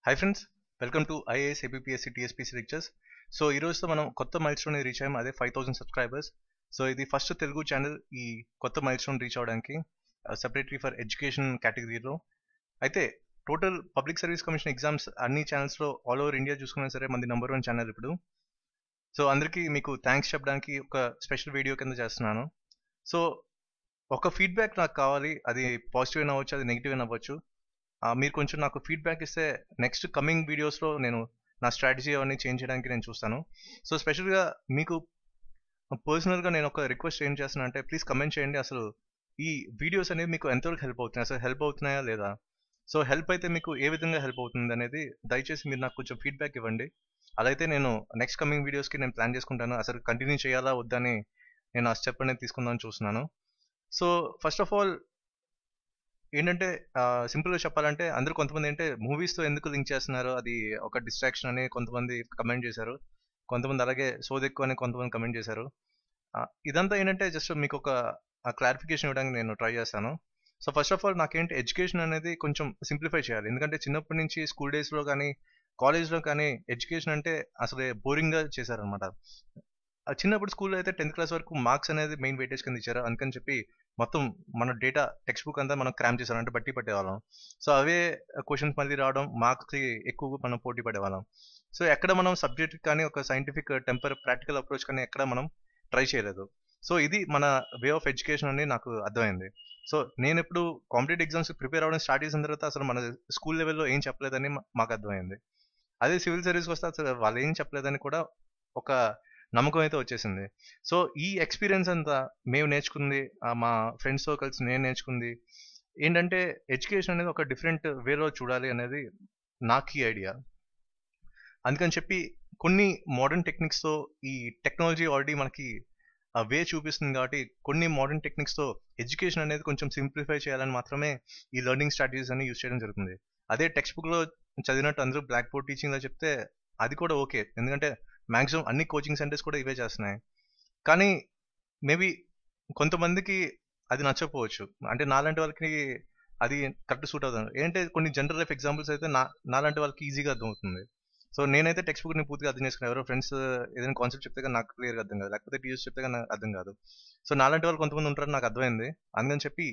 Hi friends, welcome to IAS APSC TSPC lectures. So ఈ రోజుతో మనం కొత్త మైల్ స్టోన్ రీచ్ అయ్యాం, అదే 5000 సబ్స్క్రైబర్స్. సో ఇది ఫస్ట్ తెలుగు ఛానల్ ఈ కొత్త మైల్ స్టోన్ రీచ్ అవడానికి, సెపరేట్లీ ఫర్ ఎడ్యుకేషన్ కేటగిరీలో. అయితే total public service commission exams అన్ని ఛానల్స్లో ఆల్ ఓవర్ ఇండియా చూసుకున్నా సరే మంది నెంబర్ 1 ఛానల్ ఇప్పుడు. సో అందరికీ మీకు థ్యాంక్స్ చెప్పడానికి ఒక స్పెషల్ వీడియో కింద చేస్తున్నాను. సో ఒక ఫీడ్బ్యాక్ నాకు కావాలి, అది పాజిటివ్ అయినా అవ్వచ్చు, అది నెగిటివ్ అయినా అవ్వచ్చు. మీరు కొంచెం నాకు ఫీడ్బ్యాక్ ఇస్తే నెక్స్ట్ కమింగ్ వీడియోస్లో నేను నా స్ట్రాటజీ అవన్నీ చేంజ్ చేయడానికి నేను చూస్తాను. సో స్పెషల్గా మీకు పర్సనల్గా నేను ఒక రిక్వెస్ట్ ఏం చేస్తున్నాను అంటే, ప్లీజ్ కమెంట్ చేయండి అసలు ఈ వీడియోస్ అనేవి మీకు ఎంతవరకు హెల్ప్ అవుతున్నాయి, అసలు హెల్ప్ అవుతున్నాయా లేదా. సో హెల్ప్ అయితే మీకు ఏ విధంగా హెల్ప్ అవుతుంది అనేది దయచేసి మీరు నాకు కొంచెం ఫీడ్బ్యాక్ ఇవ్వండి. అలా అయితే నేను నెక్స్ట్ కమింగ్ వీడియోస్కి నేను ప్లాన్ చేసుకుంటాను, అసలు కంటిన్యూ చేయాలా వద్దని నేను ఆ స్టెప్ అనేది తీసుకుందామని చూస్తున్నాను. సో ఫస్ట్ ఆఫ్ ఆల్ ఏంటంటే, సింపుల్గా చెప్పాలంటే అందరూ కొంతమంది ఏంటంటే మూవీస్తో ఎందుకు లింక్ చేస్తున్నారు, అది ఒక డిస్ట్రాక్షన్ అని కొంతమంది కమెంట్ చేశారు. కొంతమంది అలాగే సోది ఎక్కువ అని కొంతమంది కమెంట్ చేశారు. ఇదంతా ఏంటంటే జస్ట్ మీకు ఒక క్లారిఫికేషన్ ఇవ్వడానికి నేను ట్రై చేస్తాను. సో ఫస్ట్ ఆఫ్ ఆల్ నాకేంటి ఎడ్యుకేషన్ అనేది కొంచెం సింప్లిఫై చేయాలి. ఎందుకంటే చిన్నప్పటి నుంచి స్కూల్ డేస్లో కానీ కాలేజ్లో కానీ ఎడ్యుకేషన్ అంటే అసలు బోరింగ్గా చేశారనమాట. చిన్నప్పుడు స్కూల్లో అయితే 10th క్లాస్ వరకు మార్క్స్ అనేది మెయిన్ వెయిటేజ్ కింద ఇచ్చారు. అందుకని చెప్పి మొత్తం మన డేటా టెక్స్ట్ బుక్ అంతా మనం క్రామ్ చేసాం, అంటే బట్టి పట్టేవాళ్ళం. సో అవే క్వశ్చన్స్ మళ్ళీ రావడం, మార్క్స్కి ఎక్కువ మనం పోటీ పడేవాళ్ళం. సో ఎక్కడ మనం సబ్జెక్ట్ కానీ ఒక సైంటిఫిక్ టెంపర్ ప్రాక్టికల్ అప్రోచ్ కానీ ఎక్కడ మనం ట్రై చేయలేదు. సో ఇది మన వే ఆఫ్ ఎడ్యుకేషన్ అని నాకు అర్థమైంది. సో నేను ఎప్పుడు కాంపిటేటివ్ ఎగ్జామ్స్ ప్రిపేర్ అవ్వడం స్టార్ట్ చేసిన తర్వాత అసలు మన స్కూల్ లెవెల్లో ఏం చెప్పలేదని మాకు అర్థమైంది. అదే సివిల్ సర్వీస్కి వస్తే అసలు వాళ్ళు ఏం చెప్పలేదని కూడా ఒక నమ్మకం అయితే వచ్చేసింది. సో ఈ ఎక్స్పీరియన్స్ అంతా మేము నేర్చుకుంది, మా ఫ్రెండ్స్తో కలిసి నేను నేర్చుకుంది ఏంటంటే, ఎడ్యుకేషన్ అనేది ఒక డిఫరెంట్ వేలో చూడాలి అనేది నాకు ఈ ఐడియా. అందుకని చెప్పి కొన్ని మోడర్న్ టెక్నిక్స్తో ఈ టెక్నాలజీ ఆల్రెడీ మనకి వే చూపిస్తుంది కాబట్టి కొన్ని మోడర్న్ టెక్నిక్స్తో ఎడ్యుకేషన్ అనేది కొంచెం సింప్లిఫై చేయాలని మాత్రమే ఈ లెర్నింగ్ స్ట్రాటజీస్ అని యూజ్ చేయడం జరుగుతుంది. అదే టెక్స్ట్ బుక్లో చదివినట్టు అందరూ బ్లాక్ బోర్డ్ టీచింగ్లో చెప్తే అది కూడా ఓకే, ఎందుకంటే మ్యాక్సిమం అన్ని కోచింగ్ సెంటర్స్ కూడా ఇవే చేస్తున్నాయి. కానీ మేబీ కొంతమందికి అది నచ్చకపోవచ్చు, అంటే నాలాంటి వాళ్ళకి అది కరెక్ట్ సూట్ అవుతుంది. ఏంటంటే కొన్ని జనరల్ లైఫ్ ఎగ్జాంపుల్స్ అయితే నాలాంటి వాళ్ళకి ఈజీగా అర్థమవుతుంది. సో నేనైతే టెక్స్ట్ బుక్ని పూర్తిగా అర్థం చేసుకున్నాను. ఎవరో ఫ్రెండ్స్ ఏదైనా కాన్సెప్ట్ చెప్తే కానీ నాకు క్లియర్గా అర్థం కాదు, లేకపోతే టీచర్స్ చెప్తే కానీ నాకు అర్థం కాదు. సో నాలాంటి వాళ్ళు కొంతమంది ఉంటారని నాకు అర్థమైంది. అందుకని చెప్పి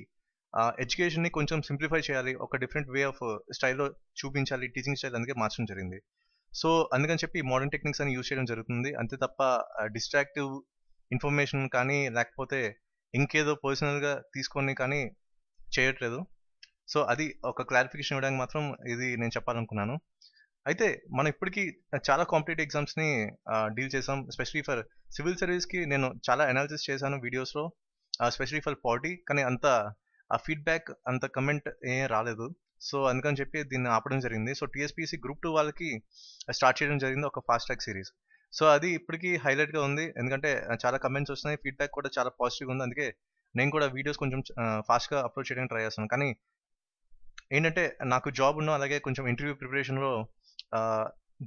ఎడ్యుకేషన్ని కొంచెం సింప్లిఫై చేయాలి, ఒక డిఫరెంట్ వే ఆఫ్ స్టైల్లో చూపించాలి, టీచింగ్ స్టైల్ అందుకే మార్చడం జరిగింది. సో అందుకని చెప్పి మోడర్న్ టెక్నిక్స్ అని యూజ్ చేయడం జరుగుతుంది. అంతే తప్ప డిస్ట్రాక్టివ్ ఇన్ఫర్మేషన్ కానీ లేకపోతే ఇంకేదో పర్సనల్గా తీసుకొని కానీ చేయట్లేదు. సో అది ఒక క్లారిఫికేషన్ ఇవ్వడానికి మాత్రం ఇది నేను చెప్పాలనుకున్నాను. అయితే మనం ఇప్పటికీ చాలా కాంపిటేటివ్ ఎగ్జామ్స్ని డీల్ చేసాం. ఎస్పెషలీ ఫర్ సివిల్ సర్వీస్కి నేను చాలా అనాలిసిస్ చేశాను వీడియోస్లో, ఎస్పెషలీ ఫర్ పాలిటీ. కానీ అంత ఆ ఫీడ్బ్యాక్ అంత కమెంట్ ఏం రాలేదు. సో అందుకని చెప్పి దీన్ని ఆపడం జరిగింది. సో టీఎస్పీఎస్సీ గ్రూప్ 2 వాళ్ళకి స్టార్ట్ చేయడం జరిగింది ఒక ఫాస్ట్ ట్రాక్ సిరీస్. సో అది ఇప్పటికీ హైలైట్గా ఉంది, ఎందుకంటే చాలా కమెంట్స్ వస్తున్నాయి, ఫీడ్బ్యాక్ కూడా చాలా పాజిటివ్గా ఉంది. అందుకే నేను కూడా వీడియోస్ కొంచెం ఫాస్ట్గా అప్లోడ్ చేయడానికి ట్రై చేస్తాను. కానీ ఏంటంటే నాకు జాబ్ ఉన్న అలాగే కొంచెం ఇంటర్వ్యూ ప్రిపరేషన్లో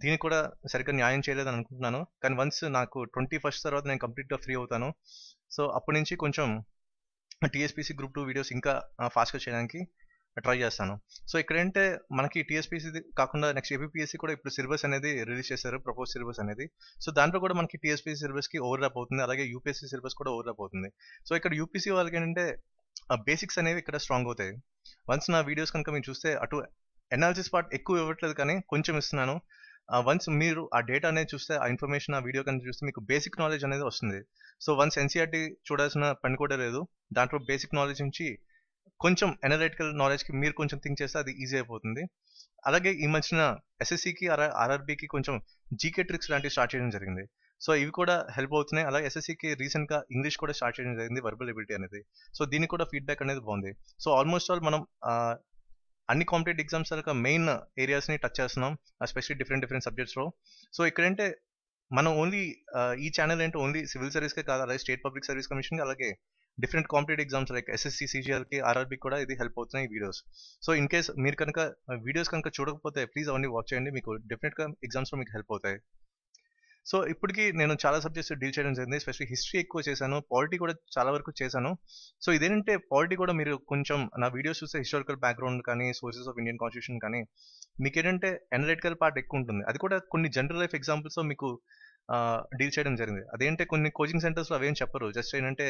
దీనికి కూడా సరిగ్గా న్యాయం చేయలేదని అనుకుంటున్నాను. కానీ వన్స్ నాకు 21st తర్వాత నేను కంప్లీట్గా ఫ్రీ అవుతాను. సో అప్పటి నుంచి కొంచెం టీఎస్పీసీ గ్రూప్ 2 వీడియోస్ ఇంకా ఫాస్ట్గా చేయడానికి ట్రై చేస్తాను. సో ఇక్కడ ఏంటంటే మనకి టీఎస్పీసీ కాకుండా నెక్స్ట్ ఏపీఎస్సీ కూడా ఇప్పుడు సిలబస్ అనేది రిలీజ్ చేశారు, ప్రపోజ్ సిలబస్ అనేది. సో దాంట్లో కూడా మనకి టీఎస్పీసీ సిలబస్కి ఓవర్లాప్ అవుతుంది, అలాగే యూపీఎస్సీ సిలబస్ కూడా ఓవర్లాప్ అవుతుంది. సో ఇక్కడ యూపీసీ వాళ్ళకి ఏంటంటే బేసిక్స్ అనేవి ఇక్కడ స్ట్రాంగ్ అవుతాయి. వన్స్ నా వీడియోస్ కనుక మీరు చూస్తే అటు అనాలిసిస్ పార్ట్ ఎక్కువ ఇవ్వట్లేదు కానీ కొంచెం ఇస్తున్నాను. వన్స్ మీరు ఆ డేటా అనేది చూస్తే, ఆ ఇన్ఫర్మేషన్ ఆ వీడియో కనుక చూస్తే మీకు బేసిక్ నాలెడ్జ్ అనేది వస్తుంది. సో వన్స్ ఎన్సీఆర్టీ చూడాల్సిన పని కూడా లేదు, దాంట్లో బేసిక్ నాలెడ్జ్ నుంచి కొంచెం అనలిటికల్ నాలెడ్జ్కి మీరు కొంచెం థింక్ చేస్తే అది ఈజీ అయిపోతుంది. అలాగే ఈ మధ్యన ఎస్ఎస్సికి ఆర్ఆర్బీకి కొంచెం జీకే ట్రిక్స్ లాంటివి స్టార్ట్ చేయడం జరిగింది. సో ఇవి కూడా హెల్ప్ అవుతున్నాయి. అలాగే ఎస్ఎస్సికి రీసెంట్గా ఇంగ్లీష్ కూడా స్టార్ట్ చేయడం జరిగింది, వర్బల్ ఎబిలిటీ అనేది. సో దీనికి కూడా ఫీడ్బ్యాక్ అనేది బాగుంది. సో ఆల్మోస్ట్ ఆల్ మనం అన్ని కాంపిటేటివ్ ఎగ్జామ్స్ యొక్క మెయిన్ ఏరియాస్ని టచ్ చేస్తున్నాం, ఎస్పెషల్లీ డిఫరెంట్ సబ్జెక్ట్స్లో. సో ఇక్కడంటే మనం ఓన్లీ ఈ ఛానల్ ఏంటో ఓన్లీ సివిల్ సర్వీస్కే కాదు, అలాగే స్టేట్ పబ్లిక్ సర్వీస్ కమిషన్కి, అలాగే different competitive exams like SSC, సిజిఎల్కి, ఆర్ఆర్బీకి కూడా ఇది హెల్ప్ అవుతున్నాయి ఈ వీడియోస్. సో ఇన్ కేస్ మీరు కనుక వీడియోస్ కనుక చూడకపోతే ప్లీజ్ అవన్నీ వాచ్ చేయండి, మీకు డెఫినెట్గా ఎగ్జామ్స్లో మీకు హెల్ప్ అవుతాయి. సో ఇప్పటికి నేను చాలా సబ్జెక్ట్స్ డీల్ చేయడం జరిగింది. ఎస్పెషల్లీ హిస్టరీ ఎక్కువ చేశాను, పాలిటీ కూడా చాలా వరకు చేశాను. సో ఇదేంటంటే పాలిటీ కూడా మీరు కొంచెం నా వీడియోస్ చూస్తే హిస్టారికల్ బ్యాక్గ్రౌండ్ కానీ, సోర్సెస్ ఆఫ్ ఇండియన్ కాన్స్టిట్యూషన్ కానీ మీకేంటంటే అనలిటికల్ పార్ట్ ఎక్కువ ఉంటుంది. అది కూడా కొన్ని జనరల్ లైఫ్ ఎగ్జాంపుల్స్ మీకు డీల్ చేయడం జరిగింది. అదేంటే కొన్ని కోచింగ్ సెంటర్స్లో అవేం చెప్పరు. జస్ట్ ఏంటంటే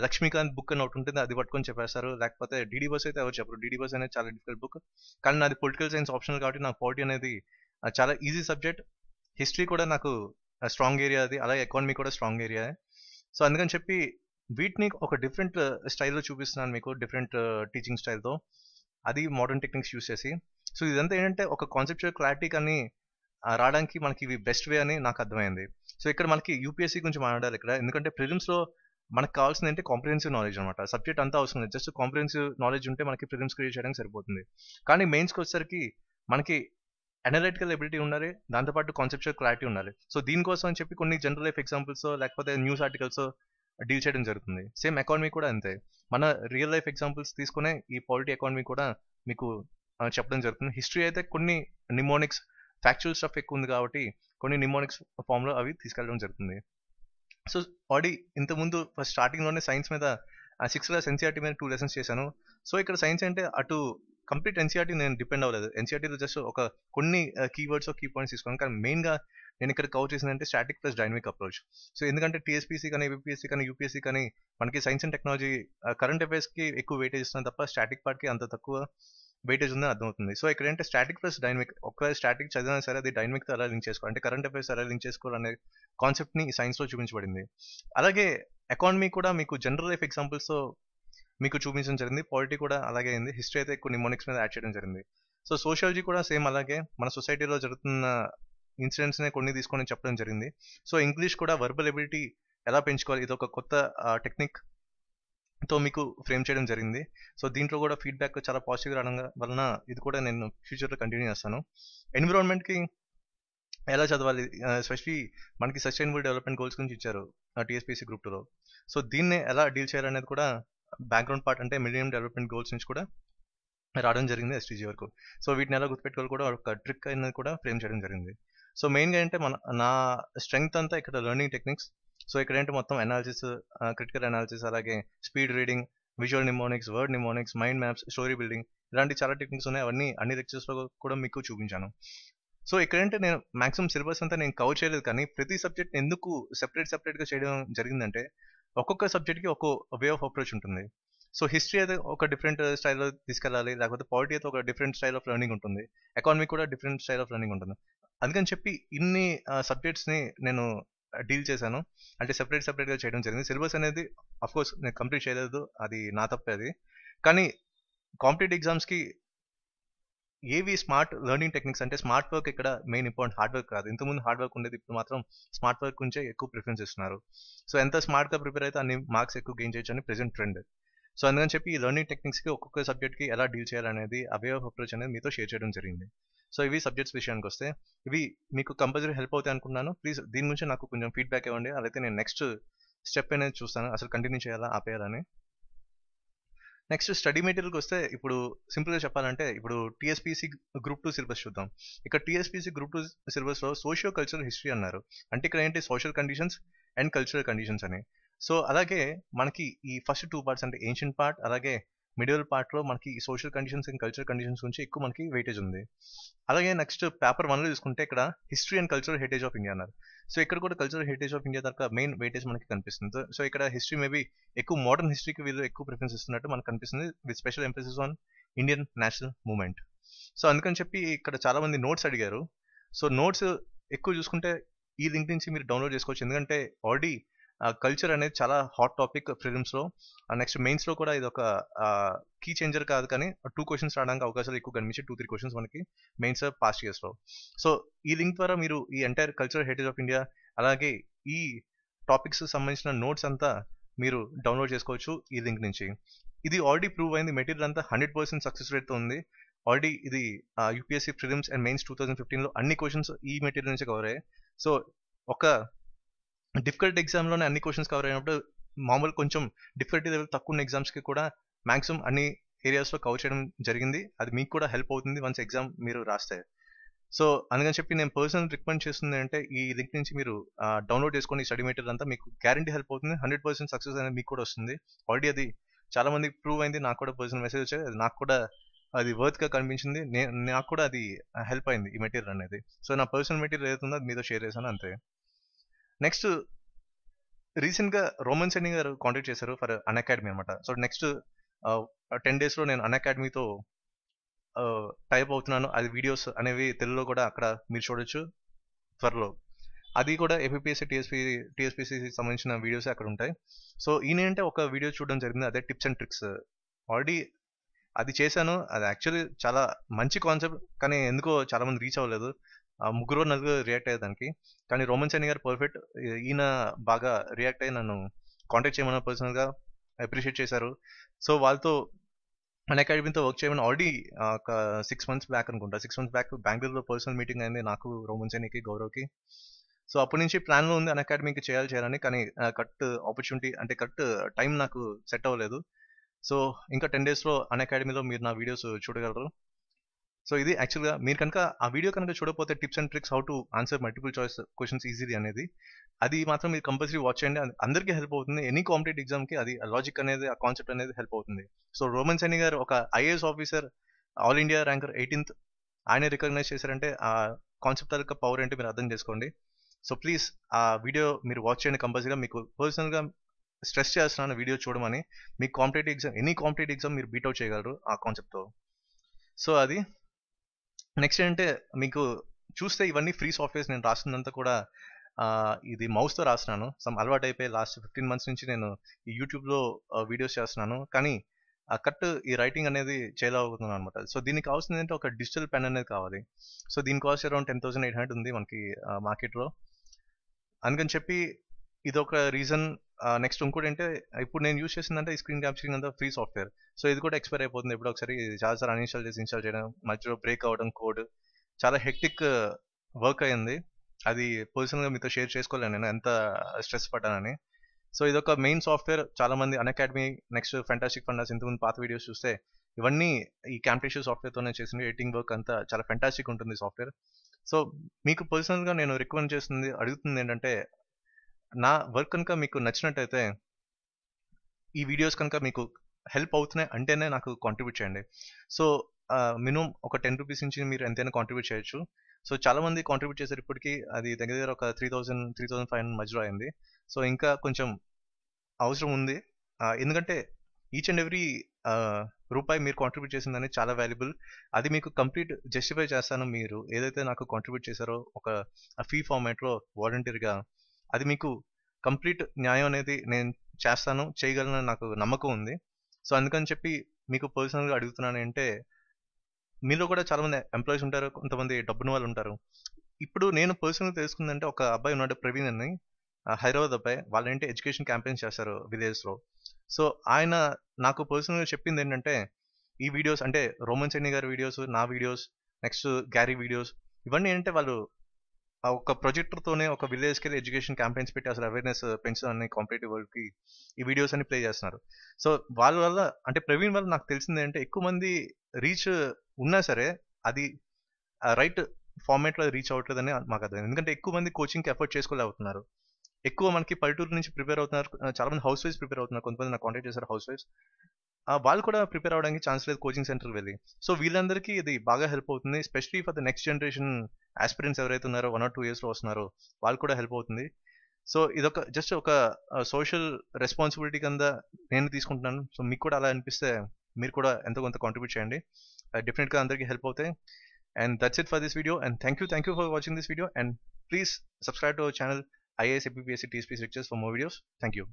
లక్ష్మీకాంత్ బుక్ అని ఒకటి ఉంటుంది, అది పట్టుకొని చెప్పేస్తారు. లేకపోతే డీడీ బస్ అయితే ఎవరు చెప్పరు. డీడీ బస్ అనేది చాలా డిఫికల్ట్ బుక్. కానీ నాది పొలిటికల్ సైన్స్ ఆప్షనల్ కాబట్టి నాకు పాలిటీ అనేది చాలా ఈజీ సబ్జెక్ట్. హిస్టరీ కూడా నాకు స్ట్రాంగ్ ఏరియా అది, అలాగే ఎకానమీ కూడా స్ట్రాంగ్ ఏరియా. సో అందుకని చెప్పి వీటిని ఒక డిఫరెంట్ స్టైల్లో చూపిస్తున్నాను మీకు, డిఫరెంట్ టీచింగ్ స్టైల్తో, అది మోడర్న్ టెక్నిక్స్ యూస్ చేసి. సో ఇదంతా ఏంటంటే ఒక కాన్సెప్చువల్ క్లారిటీ కానీ రావడానికి మనకి ఇవి బెస్ట్ వే అని నాకు అర్థమైంది. సో ఇక్కడ మనకి యూపీఎస్సీ గురించి మాట్లాడాలి ఇక్కడ, ఎందుకంటే ప్రిలిమ్స్లో మనకు కావాల్సింది ఏంటి కాంప్రిహెన్సివ్ నాలెడ్జ్ అనమాట. సబ్జెక్ట్ అంతా అవసరం లేదు, జస్ట్ కాంప్రిహెన్సివ్ నాలెడ్జ్ ఉంటే మనకి ప్రిలిమ్స్ క్రియేట్ చేయడానికి సరిపోతుంది. కానీ మెయిన్స్కి వచ్చేసరికి మనకి అనలిటికల్ ఎబిలిటీ ఉండాలి, దాంతోపాటు కాన్సెప్చువల్ క్లారిటీ ఉండాలి. సో దీనికోసం అని చెప్పి కొన్ని జనరల్ లైఫ్ ఎగ్జాంపుల్స్ లేకపోతే న్యూస్ ఆర్టికల్స్ డీల్ చేయడం జరుగుతుంది. సేమ్ ఎకానమీ కూడా అంతే, మన రియల్ లైఫ్ ఎగ్జాంపుల్స్ తీసుకునే ఈ పాలిటీ ఎకానమీ కూడా మీకు చెప్పడం జరుగుతుంది. హిస్టరీ అయితే కొన్ని నిమోనిక్స్ ఫ్యాక్చువల్ స్టఫ్ ఎక్కువ ఉంది కాబట్టి కొన్ని నిమోనిక్స్ ఫామ్లో అవి తీసుకెళ్ళడం జరుగుతుంది. సో ఆల్రెడీ ఇంతకుముందు ఫస్ట్ స్టార్టింగ్లోనే సైన్స్ మీద 6th క్లాస్ ఎన్సీఆర్టీ మీద 2 లెసన్స్ చేశాను. సో ఇక్కడ సైన్స్ అంటే అటు కంప్లీట్ ఎన్సీఆర్టీ నేను డిపెండ్ అవ్వలేదు. ఎన్సీఆర్టీలో జస్ట్ ఒక కొన్ని కీవర్డ్స్ కీ పాయింట్స్ తీసుకున్నాను. కానీ మెయిన్గా నేను ఇక్కడ కవర్ చేసిందంటే static plus dynamic approach. So ఎందుకంటే టీఎస్పీసీ కానీ, ఏపీఎస్సీ కానీ, యూపీఎస్సీ కానీ మనకి సైన్స్ అండ్ టెక్నాలజీ కరెంట్ అఫైర్స్కి ఎక్కువ వెయిటేజ్ ఇస్తున్నాను తప్ప స్టాటిక్ పార్ట్కి అంత తక్కువ వెయిటేజ్ ఉందని అర్థమవుతుంది. సో ఇక్కడ ఏంటంటే స్టాటిక్ ప్లస్ డైనమిక్, ఒకవేళ స్టాటిక్ చదివినా సరే అది డైనమిక్తో ఎలా లింక్ చేసుకోవాలి, అంటే కరెంట్ అఫైర్స్ ఎలా లింక్ చేసుకోవాలనే కాన్సెప్ట్ని సైన్స్లో చూపించబడింది. అలాగే ఎకానమీ కూడా మీకు జనరల్ లైఫ్ ఎగ్జాంపుల్స్తో మీకు చూపించడం జరిగింది. పాలిటీ కూడా అలాగే అయింది. హిస్టరీ అయితే కొన్ని నిమోనిక్స్ మీద యాడ్ చేయడం జరిగింది. సో సోషియాలజీ కూడా సేమ్ అలాగే మన సొసైటీలో జరుగుతున్న ఇన్సిడెంట్స్నే కొన్ని తీసుకొని చెప్పడం జరిగింది. సో ఇంగ్లీష్ కూడా వర్బల్ ఎబిలిటీ ఎలా పెంచుకోవాలి, ఇది ఒక కొత్త టెక్నిక్ తో మీకు ఫ్రేమ్ చేయడం జరిగింది. సో దీంట్లో కూడా ఫీడ్బ్యాక్ చాలా పాజిటివ్ రావడం వలన ఇది కూడా నేను ఫ్యూచర్లో కంటిన్యూ చేస్తాను. ఎన్విరాన్మెంట్కి ఎలా చదవాలి, ఎస్పెషలీ మనకి సస్టైనబుల్ డెవలప్మెంట్ గోల్స్ గురించి ఇచ్చారు టీఎస్పీసీ గ్రూప్ 2లో. సో దీన్ని ఎలా డీల్ చేయాలనేది కూడా బ్యాక్గ్రౌండ్ పార్ట్, అంటే మిలినియం డెవలప్మెంట్ గోల్స్ నుంచి కూడా రావడం జరిగింది ఎస్టీజీ వరకు. సో వీటిని ఎలా గుర్తుపెట్టుకోవాలి కూడా ఒక ట్రిక్ అనేది కూడా ఫ్రేమ్ చేయడం జరిగింది. సో మెయిన్గా ఏంటంటే నా స్ట్రెంగ్త్ అంతా ఇక్కడ లెర్నింగ్ టెక్నిక్స్. సో ఇక్కడ ఏంటి మొత్తం అనాలిసిస్, క్రిటికల్ అనాలిసిస్, అలాగే speed reading, visual mnemonics, word mnemonics, mind maps, story building, ఇలాంటి చాలా టెక్నిక్స్ ఉన్నాయి. అవన్నీ అన్ని లెక్చర్స్లో కూడా మీకు చూపించాను. సో ఇక్కడంటే నేను మాక్సిమం సిలబస్ అంతా నేను కవర్ చేయలేదు, కానీ ప్రతి సబ్జెక్ట్ ఎందుకు సెపరేట్గా చేయడం జరిగిందంటే ఒక్కొక్క సబ్జెక్ట్కి ఒక్కో వే ఆఫ్ అప్రోచ్ ఉంటుంది. సో హిస్టరీ అయితే ఒక డిఫరెంట్ స్టైల్లో తీసుకెళ్ళాలి, లేకపోతే పాలిటీ అయితే ఒక డిఫరెంట్ స్టైల్ ఆఫ్ లెర్నింగ్ ఉంటుంది, ఎకానమీ కూడా డిఫరెంట్ స్టైల్ ఆఫ్ లెర్నింగ్ ఉంటుంది. అందుకని చెప్పి ఇన్ని సబ్జెక్ట్స్ని నేను డీల్ చేశాను, అంటే సెపరేట్గా చేయడం జరిగింది. సిలబస్ అనేది అఫ్కోర్స్ నేను కంప్లీట్ చేయలేదు, అది నా తప్పే అది. కానీ కాంపిటేటివ్ ఎగ్జామ్స్కి ఏవి స్మార్ట్ లెర్నింగ్ టెక్నిక్స్, అంటే స్మార్ట్ వర్క్ ఇక్కడ మెయిన్ ఇంపార్టెంట్, హార్డ్ వర్క్ కాదు. ఇంతకుముందు హార్డ్ వర్క్ ఉండేది, ఇప్పుడు మాత్రం స్మార్ట్ వర్క్ నుంచే ఎక్కువ ప్రిఫరెన్స్ ఇస్తున్నారు. సో ఎంత స్మార్ట్గా ప్రిపేర్ అయితే అన్ని మార్క్స్ ఎక్కువ గెయిన్ చేయొచ్చు అని ప్రెజెంట్ ట్రెండ్. సో అందుకని చెప్పి ఈ లెర్నింగ్ టెక్నిక్స్కి ఒక్కొక్క సబ్జెక్ట్కి ఎలా డీల్ చేయాలనేది, అవే ఆఫ్ అప్రోచ్ అనేది మీతో షేర్ చేయడం జరిగింది. సో ఇవి సబ్జెక్ట్స్ విషయానికి వస్తే ఇవి మీకు కంపల్సరీ హెల్ప్ అవుతాయి అనుకున్నాను. ప్లీజ్ దీని గురించి నాకు కొంచెం ఫీడ్బ్యాక్ ఇవ్వండి, అదైతే నేను నెక్స్ట్ స్టెప్ అనేది చూస్తాను, అసలు కంటిన్యూ చేయాలా ఆపేయాలని. నెక్స్ట్ స్టడీ మెటీరియల్కి వస్తే ఇప్పుడు సింపుల్గా చెప్పాలంటే ఇప్పుడు టీఎస్పీసీ గ్రూప్ 2 సిలబస్ చూద్దాం. ఇక్కడ టీఎస్పీసీ గ్రూప్ 2 సిలబస్లో సోషియో కల్చరల్ హిస్టరీ అన్నారు, అంటే ఇక్కడ ఏంటి social conditions and cultural conditions అని. సో అలాగే మనకి ఈ ఫస్ట్ 2 పార్ట్స్ అంటే ఏన్షియంట్ పార్ట్ అలాగే మిడివల్ పార్ట్లో మనకి social conditions and cultural conditions గురించి ఎక్కువ మనకి వెయిటేజ్ ఉంది. అలాగే నెక్స్ట్ పేపర్ 1లో చూసుకుంటే ఇక్కడ history and cultural heritage of India అన్నారు. సో ఇక్కడ కూడా కల్చరల్ హెరిటేజ్ ఆఫ్ ఇండియా దాకా మెయిన్ వెయిటేజ్ మనకి కనిపిస్తుంది. సో ఇక్కడ హిస్టరీ మేబీ ఎక్కువ మోడర్న్ హిస్టరీకి వీళ్ళు ఎక్కువ ప్రిఫరెన్స్ ఇస్తున్నట్టు మనకు కనిపిస్తుంది, with special emphasis on Indian national movement. So అందుకని చెప్పి ఇక్కడ చాలా మంది నోట్స్ అడిగారు. సో నోట్స్ ఎక్కువ చూసుకుంటే ఈ లింక్ నుంచి మీరు డౌన్లోడ్ చేసుకోవచ్చు, ఎందుకంటే ఆల్రెడీ కల్చర్ అనేది చాలా హాట్ టాపిక్ ప్రిలిమ్స్లో. నెక్స్ట్ మెయిన్స్లో కూడా ఇది ఒక కీ చేంజర్ కాదు, కానీ 2 క్వశ్చన్స్ రావడానికి అవకాశాలు ఎక్కువ కనిపించి 2-3 క్వశ్చన్స్ మనకి మెయిన్స్ పాస్ట్ ఇయర్స్లో. సో ఈ లింక్ ద్వారా మీరు ఈ entire cultural heritage of India అలాగే ఈ టాపిక్స్ సంబంధించిన నోట్స్ అంతా మీరు డౌన్లోడ్ చేసుకోవచ్చు ఈ లింక్ నుంచి. ఇది ఆల్రెడీ ప్రూవ్ అయింది, మెటీరియల్ అంతా 100% సక్సెస్ రేట్తో ఉంది. ఆల్రెడీ ఇది యూపీఎస్సీ ప్రిలిమ్స్ అండ్ మెయిన్స్ 2015లో అన్ని క్వశ్చన్స్ ఈ మెటీరియల్ నుంచి కవర్ అయ్యాయి. సో ఒక డిఫికల్ట్ ఎగ్జామ్లోనే అన్ని క్వశ్చన్స్ కవర్ అయినప్పుడు మామూలు కొంచెం డిఫికల్టీ లెవెల్ తక్కువ ఉన్న ఎగ్జామ్స్కి కూడా మ్యాక్సిమం అన్ని ఏరియాస్లో కవర్ చేయడం జరిగింది. అది మీకు కూడా హెల్ప్ అవుతుంది వన్స్ ఎగ్జామ్ మీరు రాస్తే. సో అందుకని చెప్పి నేను పర్సనల్ రికమెండ్ చేస్తుంది అంటే ఈ లింక్ నుంచి మీరు డౌన్లోడ్ చేసుకొని స్టడీ మెటీరియల్ అంతా మీకు గ్యారంటీ హెల్ప్ అవుతుంది. 100% సక్సెస్ అనేది మీకు కూడా వస్తుంది. ఆల్రెడీ అది చాలా మందికి ప్రూవ్ అయింది. నాకు కూడా పర్సనల్ మెసేజ్ వచ్చాయి. నాకు కూడా అది వర్త్ గా కనిపించింది. నాకు కూడా అది హెల్ప్ అయింది ఈ మెటీరియల్ అనేది. సో నా పర్సనల్ మెటీరియల్ ఏదైతుందో అది మీతో షేర్ చేశాను అంతే. నెక్స్ట్ రీసెంట్ గా రోమన్ సెన్ని గారు కాంటాక్ట్ చేశారు ఫర్ అన్ అకాడమీ అనమాట. సో నెక్స్ట్ 10 days లో నేను అన్ అకాడమీతో టైప్ అవుతున్నాను. అది వీడియోస్ అనేవి తెలుగులో కూడా అక్కడ మీరు చూడొచ్చు త్వరలో. అది కూడా ఏపీఎస్సీ టీఎస్పీసీ సంబంధించిన వీడియోస్ అక్కడ ఉంటాయి. సో ఈయనంటే ఒక వీడియో చూడడం జరిగింది, అదే టిప్స్ అండ్ ట్రిక్స్. ఆల్రెడీ అది చేశాను. అది యాక్చువల్లీ చాలా మంచి కాన్సెప్ట్, కానీ ఎందుకో చాలా మంది రీచ్ అవ్వలేదు. 3-4 రియాక్ట్ అయ్యే దానికి. కానీ రోమన్ సైని గారు పర్ఫెక్ట్. ఈయన బాగా రియాక్ట్ అయ్యి నన్ను కాంటాక్ట్ చేయమని పర్సనల్ గా అప్రిషియేట్ చేశారు. సో వాళ్ళతో అన్ అకాడమీతో వర్క్ చేయమని ఆల్రెడీ ఒక 6 months బ్యాక్ అనుకుంటా. 6 months బ్యాక్ బెంగళూరులో పర్సనల్ మీటింగ్ అయింది నాకు, రోమన్ సైనికి, గౌరవ్కి. సో అప్పటి నుంచి ప్లాన్ లో ఉంది అన్ అకాడమీకి చేయాలని. కానీ కరెక్ట్ ఆపర్చునిటీ అంటే కరెక్ట్ టైం నాకు సెట్ అవ్వలేదు. సో ఇంకా 10 days లో అన్ అకాడమీలో మీరు నా వీడియోస్ చూడగలరు. సో ఇది యాక్చువల్గా మీరు కనుక ఆ వీడియో కనుక చూడకపోతే tips and tricks how to answer multiple choice questions easily అనేది, అది మాత్రం మీరు కంపల్సరీ వాచ్ చేయండి. అందరికీ హెల్ప్ అవుతుంది. ఎనీ కాంపిటేటివ్ ఎగ్జామ్ కి అది లాజిక్ అనేది, ఆ కాన్సెప్ట్ అనేది హెల్ప్ అవుతుంది. సో రోమన్ సైని గారు ఒక IAS officer, all India ranker 18th, ఆయన రికగ్నైజ్ చేశారంటే ఆ కాన్సెప్ట్ యొక్క పవర్ ఏంటి మీరు అర్థం చేసుకోండి. సో ప్లీజ్ ఆ వీడియో మీరు వాచ్ చేయండి కంపల్సరీగా. మీకు పర్సనల్ గా స్ట్రెస్ చేస్తున్నాను వీడియో చూడమని. మీకు competitive exam, any competitive exam మీరు బీట్అవుట్ చేయగలరు ఆ కాన్సెప్ట్ తో. సో అది నెక్స్ట్ ఏంటంటే, మీకు చూస్తే ఇవన్నీ ఫ్రీ సాఫ్ట్వేర్స్. నేను రాస్తున్నంతా కూడా ఇది మౌస్ తో రాస్తున్నాను. సమ్ అలవాటు అయిపోయి లాస్ట్ 15 months నుంచి నేను ఈ యూట్యూబ్ లో వీడియోస్ చేస్తున్నాను. కానీ కట్ ఈ రైటింగ్ అనేది చేయలేకపోతున్నాను అనమాట. సో దీనికి కావాల్సింది ఏంటంటే ఒక డిజిటల్ పెన్ అనేది కావాలి. సో దీని కాస్ట్ అరౌండ్ 10,800 ఉంది మనకి మార్కెట్ లో. అందుకని చెప్పి ఇది ఒక రీజన్. నెక్స్ట్ ఇంకోటి అంటే, ఇప్పుడు నేను యూస్ చేసిందంటే ఈ స్క్రీన్ క్యాప్చరింగ్ అంతా ఫ్రీ సాఫ్ట్వేర్. సో ఇది కూడా ఎక్స్పైర్ అయిపోతుంది ఎప్పుడో ఒకసారి. చాలాసార్లు అన్ఇన్స్టాల్ చేసి ఇన్స్టాల్ చేయడం, మధ్యలో బ్రేక్ అవ్వడం కోడ్, చాలా హెక్టిక్ వర్క్ అయ్యింది. అది పర్సనల్ గా మీతో షేర్ చేసుకోలేను నేను ఎంత స్ట్రెస్ పడ్డానని. సో ఇదొక మెయిన్ సాఫ్ట్వేర్. చాలా మంది అన్ అకాడమీ, నెక్స్ట్ ఫెంటాస్టిక్ ఫండాస్, ఇంతకుముందు పాత వీడియోస్ చూస్తే ఇవన్నీ ఈ క్యాంప్టేషియో సాఫ్ట్వేర్ తోనే చేసింది. ఎడిటింగ్ వర్క్ అంతా చాలా ఫెంటాస్టిక్ ఉంటుంది సాఫ్ట్వేర్. సో మీకు పర్సనల్ గా నేను రికమెండ్ చేస్తుంది, అడుగుతుంది ఏంటంటే, నా వర్క్ కనుక మీకు నచ్చినట్టయితే, ఈ వీడియోస్ కనుక మీకు హెల్ప్ అవుతున్నాయి అంటేనే నాకు కాంట్రిబ్యూట్ చేయండి. సో మినిమం ఒక 10 rupees నుంచి మీరు ఎంతైనా కాంట్రిబ్యూట్ చేయొచ్చు. సో చాలా మంది కాంట్రిబ్యూట్ చేశారు ఇప్పటికి. అది దగ్గర దగ్గర ఒక 3,000-3,500 మధ్యలో అయింది. సో ఇంకా కొంచెం అవసరం ఉంది. ఎందుకంటే ఈచ్ అండ్ ఎవ్రీ రూపాయి మీరు కాంట్రిబ్యూట్ చేసిందని చాలా వాల్యుబుల్. అది మీకు కంప్లీట్ జస్టిఫై చేస్తాను. మీరు ఏదైతే నాకు కాంట్రిబ్యూట్ చేశారో ఒక ఫీ ఫార్మాట్ లో వాలంటీర్గా, అది మీకు కంప్లీట్ న్యాయం అనేది నేను చేస్తాను, చేయగలను, నాకు నమ్మకం ఉంది. సో అందుకని చెప్పి మీకు పర్సనల్గా అడుగుతున్నాను అంటే, మీలో కూడా చాలా మంది ఎంప్లాయీస్ ఉంటారు, కొంతమంది డబ్బున్న వాళ్ళు ఉంటారు. ఇప్పుడు నేను పర్సనల్గా తెలుసుకుందంటే, ఒక అబ్బాయి ఉన్నాడు ప్రవీణ్ అని, హైదరాబాద్ అబ్బాయి. వాళ్ళంటే ఎడ్యుకేషన్ క్యాంపెయిన్స్ చేస్తారు విలేజెస్ లో. సో ఆయన నాకు పర్సనల్గా చెప్పింది ఏంటంటే, ఈ వీడియోస్ అంటే రోమన్ సెన్ని గారి వీడియోస్, నా వీడియోస్, నెక్స్ట్ గ్యారీ వీడియోస్, ఇవన్నీ ఏంటంటే వాళ్ళు ఒక ప్రొజెక్టర్ తోనే ఒక విలేజ్ కి ఎడ్యుకేషన్ క్యాంపెయిన్స్ పెట్టి అసలు అవేర్నెస్ పెంచుదాన్ని కాంపిటేటివ్ వరల్డ్ కి ఈ వీడియోస్ అన్ని ప్లే చేస్తున్నారు. సో వాళ్ళ వల్ల అంటే ప్రవీణ్ వల్ల నాకు తెలిసింది అంటే, ఎక్కువ మంది రీచ్ ఉన్నా సరే అది రైట్ ఫార్మాట్ లో రీచ్ అవ్వట్లేదని మాకు అర్థం. ఎందుకంటే ఎక్కువ మంది కోచింగ్ కి ఎఫర్ట్ చేసుకోలేకపోతున్నారు. ఎక్కువ మనకి పల్లెటూరు నుంచి ప్రిపేర్ అవుతున్నారు. చాలా మంది హౌస్ వైఫ్స్ ప్రిపేర్ అవుతున్నారు. కొంతమంది నాకు కాంటాక్ట్ చేశారు హౌస్ వైఫ్స్. వాళ్ళు కూడా ప్రిపేర్ అవడానికి ఛాన్స్ లేదు కోచింగ్ సెంటర్ వెళ్ళి. సో వీళ్ళందరికీ ఇది బాగా హెల్ప్ అవుతుంది. Specially for the next generation aspirants ఎవరైతే ఉన్నారో 1 or 2 years లో వస్తున్నారో వాళ్ళు కూడా హెల్ప్ అవుతుంది. సో ఇదొక జస్ట్ ఒక సోషల్ రెస్పాన్సిబిలిటీ కింద నేను తీసుకుంటున్నాను. సో మీకు కూడా అలా అనిపిస్తే మీరు కూడా ఎంతో కొంత కాంట్రిబ్యూట్ చేయండి. డెఫినెట్ గా అందరికీ హెల్ప్ అవుతాయి. And that's it for this video, and thank you for watching this video, and please subscribe to our channel IAS APPSC TSP Lectures for more videos. Thank you.